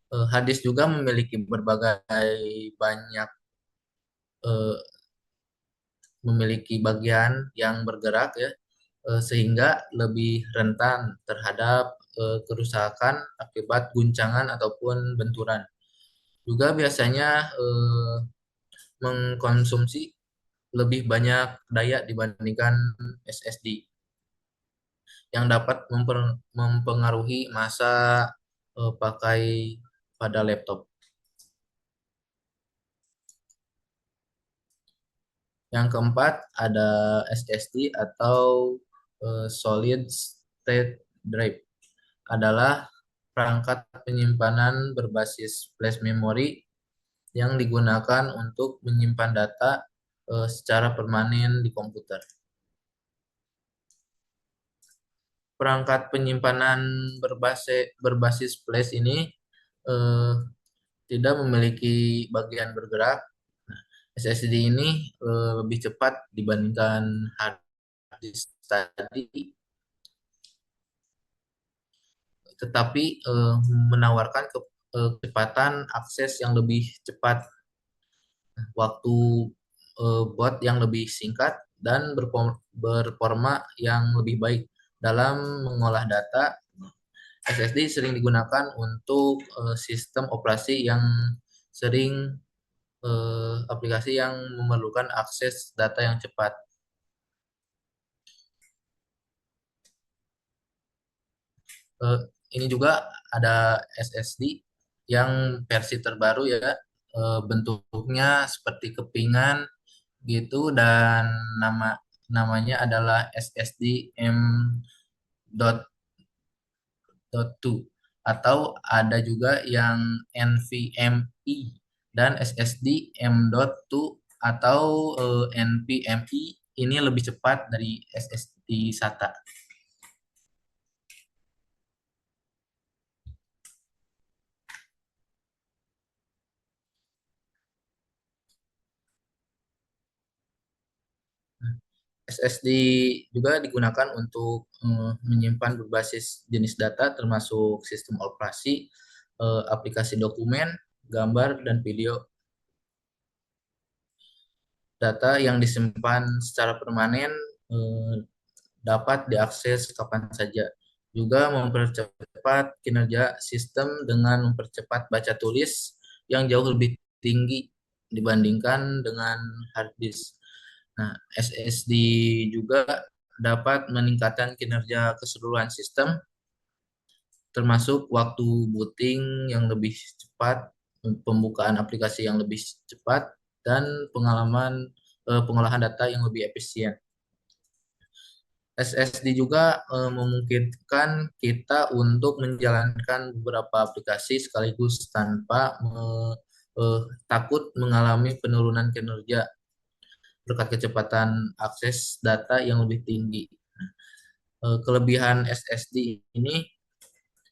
Hard disk juga memiliki banyak eh, memiliki bagian yang bergerak ya, sehingga lebih rentan terhadap kerusakan akibat guncangan ataupun benturan. Juga biasanya mengkonsumsi lebih banyak daya dibandingkan SSD yang dapat mempengaruhi masa pakai pada laptop. Yang keempat ada SSD atau Solid State Drive, adalah perangkat penyimpanan berbasis flash memory yang digunakan untuk menyimpan data secara permanen di komputer. Perangkat penyimpanan berbasis flash ini eh, tidak memiliki bagian bergerak. Nah, SSD ini lebih cepat dibandingkan hard disk tadi, tetapi menawarkan kecepatan akses yang lebih cepat, waktu bot yang lebih singkat, dan berperforma yang lebih baik dalam mengolah data. SSD sering digunakan untuk sistem operasi yang sering aplikasi yang memerlukan akses data yang cepat. Eh, ini juga ada SSD yang versi terbaru ya, bentuknya seperti kepingan gitu, dan namanya adalah SSD M.2, atau ada juga yang NVMe dan SSD M.2 atau NVMe. Ini lebih cepat dari SSD SATA. SSD juga digunakan untuk menyimpan berbasis jenis data termasuk sistem operasi, aplikasi dokumen, gambar, dan video. Data yang disimpan secara permanen eh, dapat diakses kapan saja. Juga mempercepat kinerja sistem dengan mempercepat baca tulis yang jauh lebih tinggi dibandingkan dengan hard disk. Nah, SSD juga dapat meningkatkan kinerja keseluruhan sistem, termasuk waktu booting yang lebih cepat, pembukaan aplikasi yang lebih cepat, dan pengolahan data yang lebih efisien. SSD juga memungkinkan kita untuk menjalankan beberapa aplikasi sekaligus tanpa takut mengalami penurunan kinerja berkat kecepatan akses data yang lebih tinggi. Kelebihan SSD ini,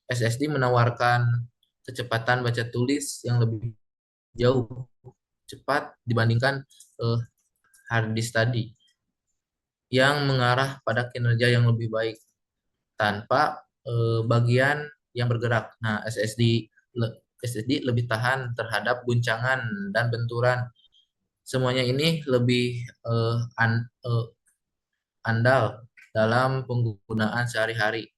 SSD menawarkan kecepatan baca tulis yang lebih jauh cepat dibandingkan eh, hard disk tadi, yang mengarah pada kinerja yang lebih baik tanpa bagian yang bergerak. Nah, SSD lebih tahan terhadap guncangan dan benturan. Semuanya ini lebih andal dalam penggunaan sehari-hari.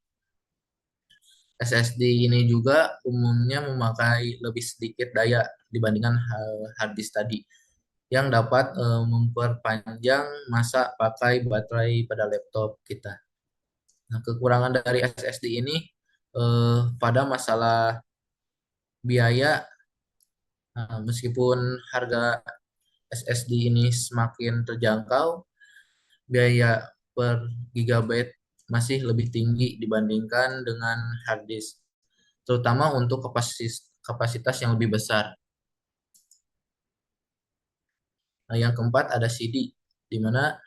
SSD ini juga umumnya memakai lebih sedikit daya dibandingkan hard disk tadi, yang dapat memperpanjang masa pakai baterai pada laptop kita. Nah, kekurangan dari SSD ini pada masalah biaya. Nah, meskipun harga SSD ini semakin terjangkau, biaya per gigabyte masih lebih tinggi dibandingkan dengan hard disk, terutama untuk kapasitas yang lebih besar. Nah, yang keempat ada CD, di mana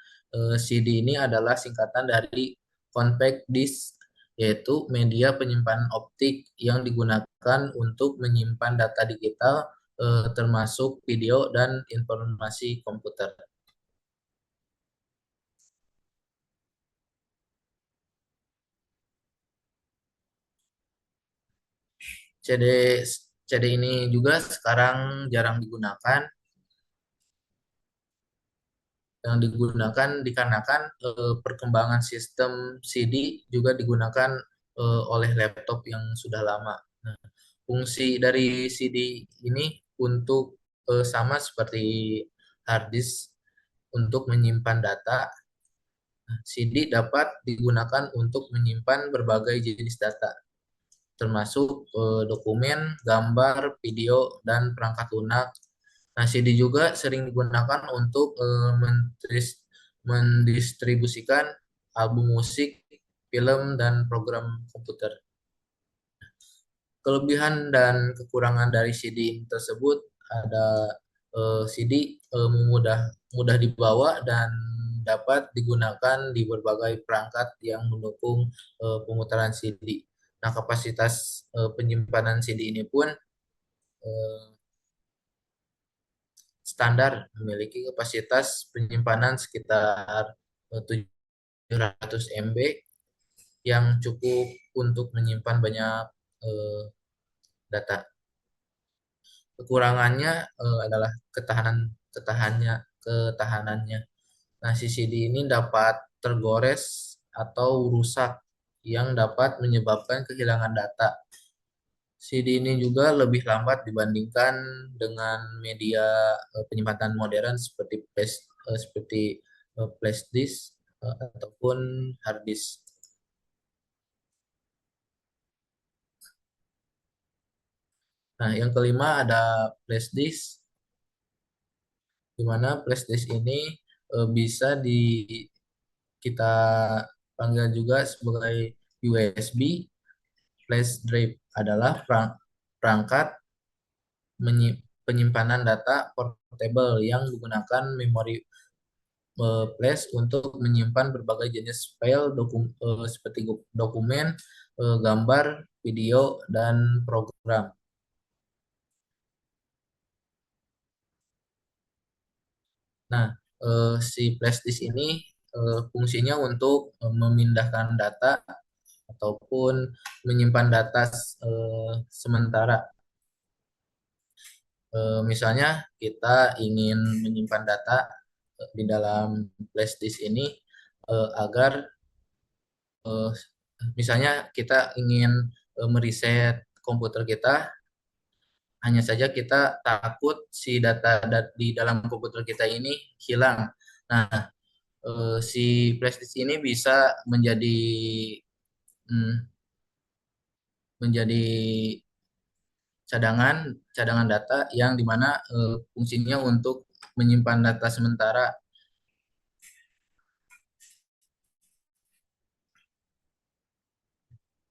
CD ini adalah singkatan dari compact disc, yaitu media penyimpanan optik yang digunakan untuk menyimpan data digital, termasuk video dan informasi komputer. CD CD ini juga sekarang jarang digunakan, yang digunakan dikarenakan perkembangan sistem CD juga digunakan oleh laptop yang sudah lama. Nah, fungsi dari CD ini untuk sama seperti hard disk untuk menyimpan data. CD dapat digunakan untuk menyimpan berbagai jenis data, termasuk dokumen, gambar, video, dan perangkat lunak. Nah, CD juga sering digunakan untuk mendistribusikan album musik, film, dan program komputer. Kelebihan dan kekurangan dari CD tersebut ada CD mudah dibawa dan dapat digunakan di berbagai perangkat yang mendukung pemutaran CD. Nah, kapasitas penyimpanan CD ini pun eh, standar, memiliki kapasitas penyimpanan sekitar 700 MB yang cukup untuk menyimpan banyak data. Kekurangannya adalah ketahanannya. Nah, CCD ini dapat tergores atau rusak yang dapat menyebabkan kehilangan data. CD ini juga lebih lambat dibandingkan dengan media penyimpanan modern seperti flash disk ataupun hard disk. Nah, yang kelima ada flash disk. di mana flash disk ini bisa kita panggil juga sebagai USB. Flash drive adalah perangkat penyimpanan data portable yang menggunakan memori flash untuk menyimpan berbagai jenis file seperti dokumen, gambar, video, dan program. Nah, si flash disk ini fungsinya untuk memindahkan data ataupun menyimpan data sementara. Misalnya kita ingin menyimpan data di dalam flash disk ini agar eh, misalnya kita ingin meriset komputer kita, hanya saja kita takut si data di dalam komputer kita ini hilang. Nah, si flash disk ini bisa mm, menjadi cadangan cadangan data yang dimana fungsinya untuk menyimpan data sementara.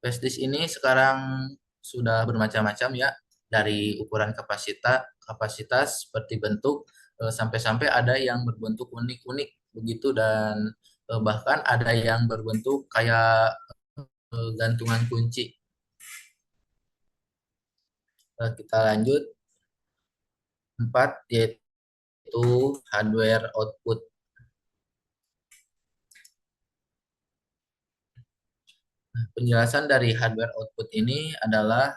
Flash disk ini sekarang sudah bermacam-macam ya, dari ukuran kapasitas seperti bentuk sampai-sampai ada yang berbentuk unik-unik begitu, dan bahkan ada yang berbentuk kayak gantungan kunci. Kita lanjut 4, yaitu hardware output. Penjelasan dari hardware output ini adalah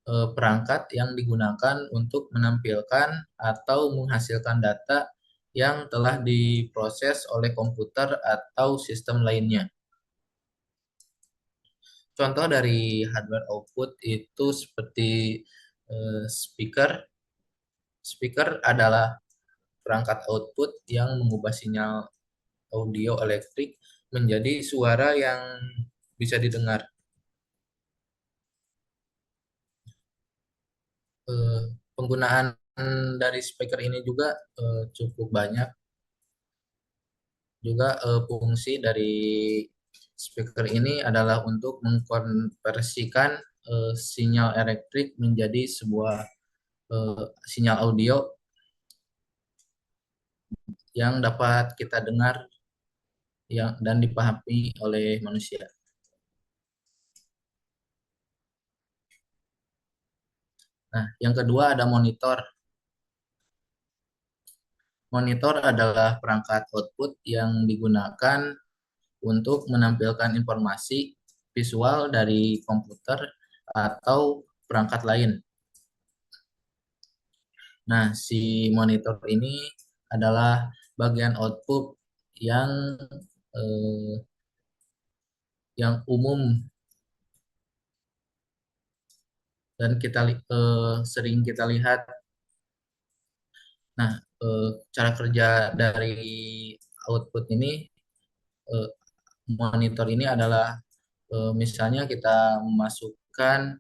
perangkat yang digunakan untuk menampilkan atau menghasilkan data yang telah diproses oleh komputer atau sistem lainnya. Contoh dari hardware output itu seperti speaker. Speaker adalah perangkat output yang mengubah sinyal audio elektrik menjadi suara yang bisa didengar. Eh, Penggunaan dari speaker ini juga cukup banyak. Juga fungsi dari speaker ini adalah untuk mengkonversikan sinyal elektrik menjadi sebuah sinyal audio yang dapat kita dengar dan dipahami oleh manusia. Nah, yang kedua ada monitor. Monitor adalah perangkat output yang digunakan untuk menampilkan informasi visual dari komputer atau perangkat lain. Nah, si monitor ini adalah bagian output yang eh, yang umum dan sering kita lihat. Nah, cara kerja dari output ini, eh, monitor ini adalah misalnya kita memasukkan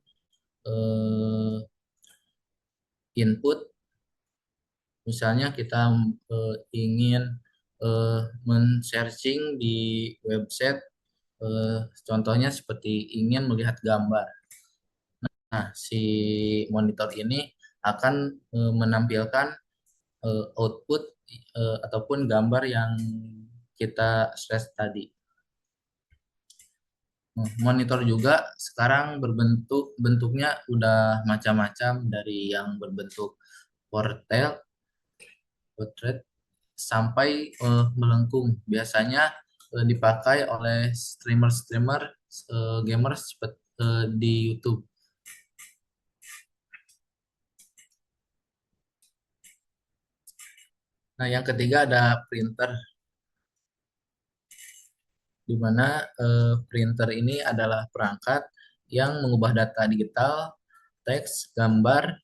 eh, input, misalnya kita ingin men-searching di website, contohnya seperti ingin melihat gambar. Nah, si monitor ini akan menampilkan output ataupun gambar yang kita search tadi. Monitor juga sekarang bentuknya udah macam-macam, dari yang berbentuk portrait sampai melengkung. Biasanya dipakai oleh streamer-streamer gamers seperti di YouTube. Nah, yang ketiga ada printer, di mana printer ini adalah perangkat yang mengubah data digital, teks, gambar,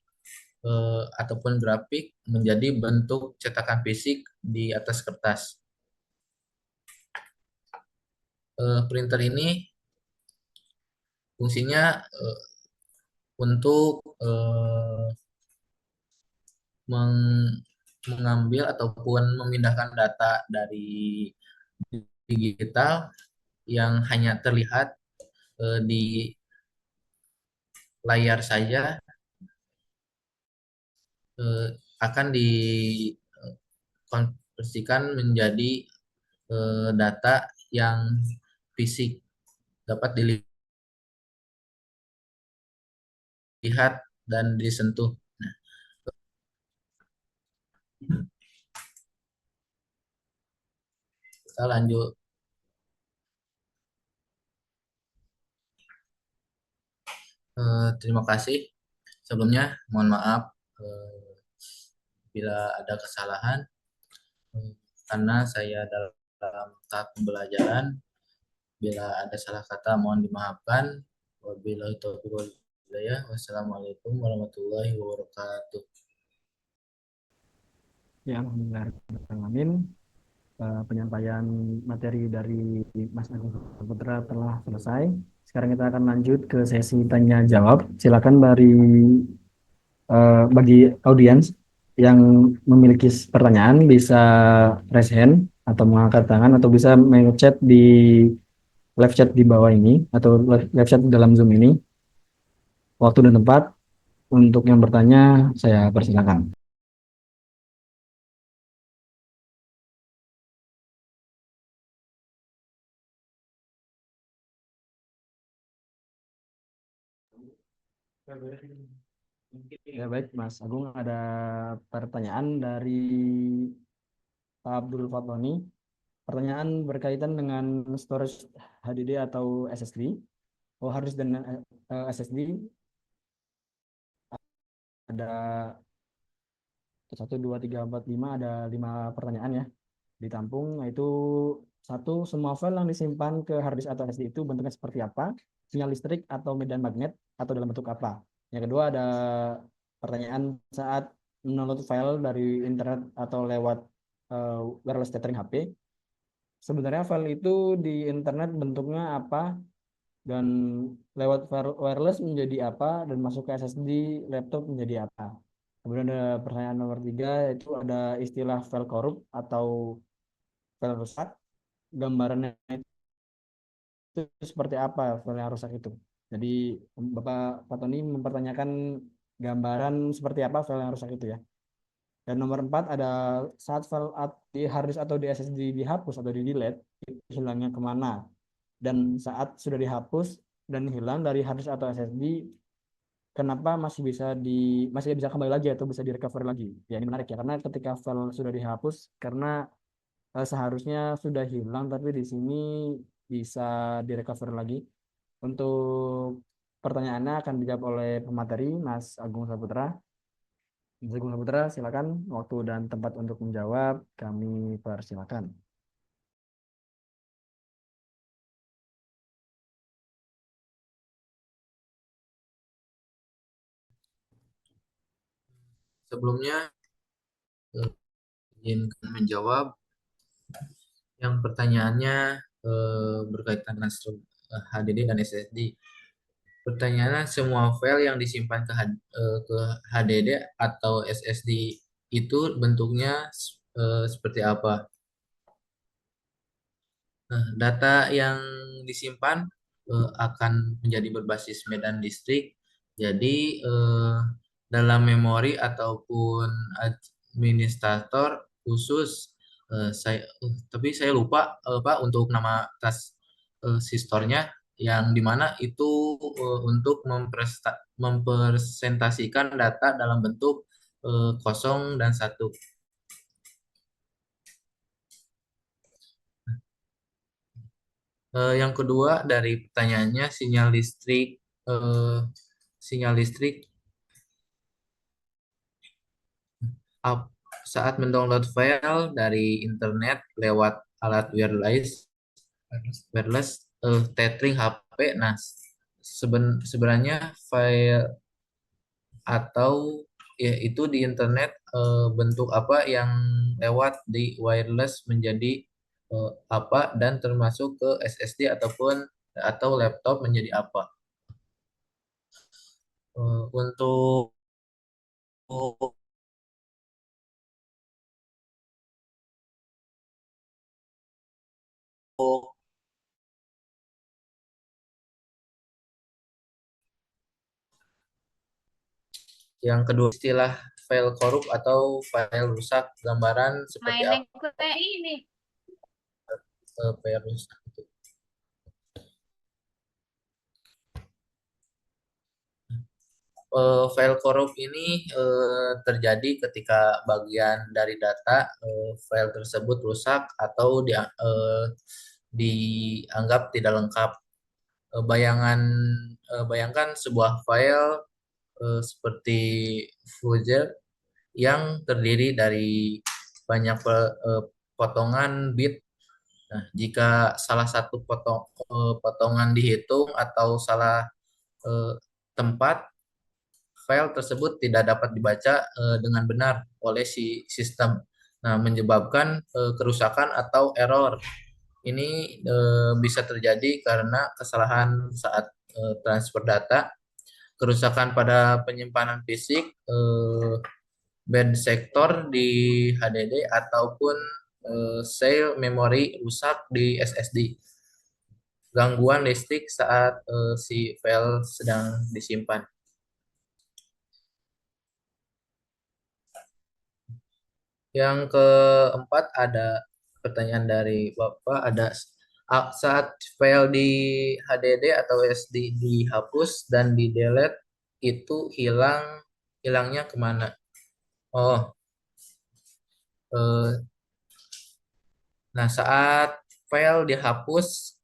ataupun grafik menjadi bentuk cetakan fisik di atas kertas. Printer ini fungsinya untuk mengambil ataupun memindahkan data dari digital yang hanya terlihat di layar saja, eh, akan dikonversikan menjadi data yang fisik dapat dilihat dan disentuh. Nah, kita lanjut. Terima kasih. Sebelumnya, mohon maaf eh, bila ada kesalahan, eh, karena saya dalam tahap pembelajaran. Bila ada salah kata, mohon dimaafkan. Wabillahi taufiq wal hidayah. Wassalamualaikum warahmatullahi wabarakatuh. Ya, alhamdulillah. Alamin. Penyampaian materi dari Mas Agus Putra telah selesai. Sekarang kita akan lanjut ke sesi tanya jawab. Silakan bagi audiens yang memiliki pertanyaan bisa raise hand atau mengangkat tangan atau bisa chat di live chat di bawah ini atau live chat dalam Zoom ini. Waktu dan tempat untuk yang bertanya saya persilakan. Ya baik, Mas Agung, ada pertanyaan dari Pak Abdul Fatoni. Pertanyaan berkaitan dengan storage HDD atau SSD. Oh, hard disk dan SSD ada 1, 2, 3, 4, 5, ada 5 pertanyaan ya ditampung, yaitu satu, semua file yang disimpan ke hard disk atau SSD itu bentuknya seperti apa, sinyal listrik atau medan magnet, atau dalam bentuk apa. Yang kedua ada pertanyaan saat mendownload file dari internet atau lewat wireless tethering HP, sebenarnya file itu di internet bentuknya apa, dan lewat wireless menjadi apa, dan masuk ke SSD laptop menjadi apa. Kemudian ada pertanyaan nomor 3, yaitu ada istilah file korup atau file rusak, gambarannya itu seperti apa file yang rusak itu. Jadi Bapak Pak Tony mempertanyakan gambaran seperti apa file yang rusak itu ya. Dan nomor 4 ada saat file di hard disk atau di SSD dihapus atau di delete, hilangnya kemana. Dan saat sudah dihapus dan hilang dari hard disk atau SSD, kenapa masih bisa kembali lagi atau bisa direcover lagi. Ya ini menarik ya, karena ketika file sudah dihapus karena seharusnya sudah hilang, tapi di sini bisa direcover lagi. Untuk pertanyaannya akan dijawab oleh pemateri Mas Agung Saputra. Mas Agung Saputra, silakan, waktu dan tempat untuk menjawab kami persilakan. Sebelumnya, izin menjawab yang pertanyaannya berkaitan dengan HDD dan SSD. Pertanyaannya, semua file yang disimpan ke HDD atau SSD itu bentuknya seperti apa? Nah, data yang disimpan akan menjadi berbasis medan listrik. Jadi, dalam memori ataupun administrator khusus, tapi saya lupa Pak untuk nama tas sistornya, yang dimana itu untuk mempresentasikan data dalam bentuk kosong dan satu. Yang kedua dari pertanyaannya, eh, sinyal listrik up- saat mendownload file dari internet lewat alat wireless tethering HP. Nah, sebenarnya file atau ya itu di internet bentuk apa yang lewat di wireless menjadi apa, dan termasuk ke SSD atau laptop menjadi apa. Untuk Yang kedua, istilah file korup atau file rusak, gambaran seperti Mainnya apa gue ini. file rusak itu. File korup ini terjadi ketika bagian dari data file tersebut rusak atau dianggap tidak lengkap. Bayangkan sebuah file seperti Flutter yang terdiri dari banyak potongan bit. Nah, jika salah satu potongan dihitung atau salah eh, tempat, file tersebut tidak dapat dibaca dengan benar oleh si sistem. Nah, menyebabkan kerusakan atau error. Ini bisa terjadi karena kesalahan saat transfer data, kerusakan pada penyimpanan fisik, bad sektor di HDD, ataupun sale memori rusak di SSD. Gangguan listrik saat si file sedang disimpan. Yang keempat ada pertanyaan dari Bapak, ada saat file di HDD atau SD dihapus dan di delete itu hilangnya kemana? Oh, eh, nah saat file dihapus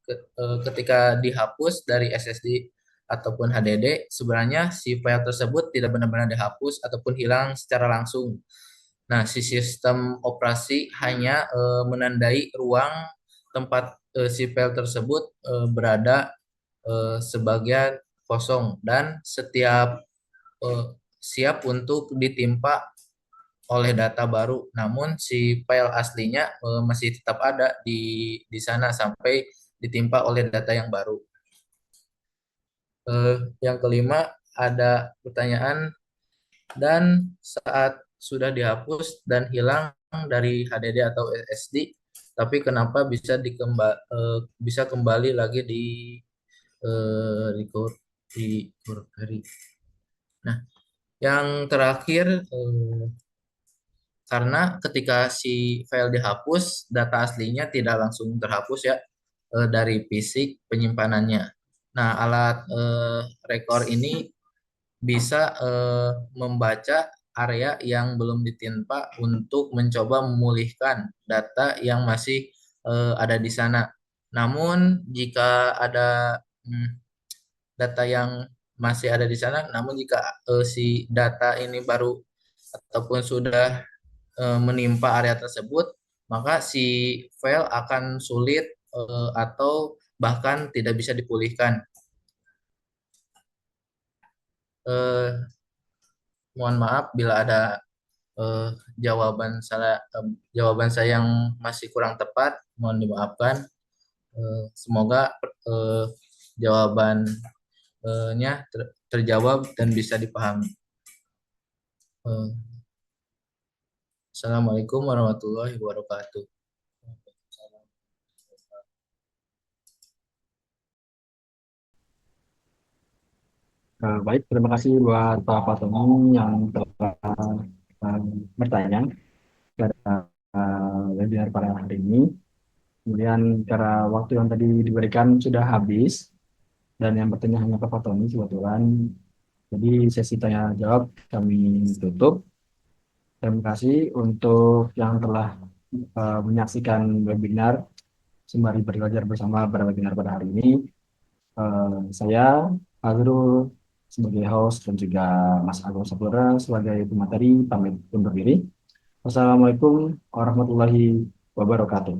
ketika dihapus dari SSD ataupun HDD, sebenarnya si file tersebut tidak benar-benar dihapus ataupun hilang secara langsung. Nah, si sistem operasi hanya menandai ruang tempat si file tersebut berada sebagian kosong dan setiap eh, siap untuk ditimpa oleh data baru. Namun si file aslinya masih tetap ada di sana sampai ditimpa oleh data yang baru. Yang kelima ada pertanyaan, dan saat sudah dihapus dan hilang dari HDD atau SSD, tapi kenapa bisa kembali lagi di recovery. Nah, yang terakhir karena ketika si file dihapus, data aslinya tidak langsung terhapus ya dari fisik penyimpanannya. Nah, alat rekor ini bisa membaca area yang belum ditimpa untuk mencoba memulihkan data yang masih ada di sana. Namun jika ada data yang masih ada di sana, namun jika si data ini baru ataupun sudah menimpa area tersebut, maka si file akan sulit atau bahkan tidak bisa dipulihkan. Eh, Mohon maaf bila ada eh, jawaban saya yang masih kurang tepat, mohon dimaafkan. Semoga eh, jawabannya terjawab dan bisa dipahami. Eh, Assalamualaikum warahmatullahi wabarakatuh. Baik, terima kasih buat Pak Fatoni yang telah eh, bertanya pada webinar pada hari ini. Kemudian karena waktu yang tadi diberikan sudah habis dan yang bertanya hanya Pak Fatoni kebetulan, jadi sesi tanya jawab kami tutup. Terima kasih untuk yang telah menyaksikan webinar sembari belajar bersama pada webinar pada hari ini. Saya Azrul sebagai host dan juga Mas Agung Saputra sebagai pemateri pamit undur diri. Wassalamualaikum warahmatullahi wabarakatuh.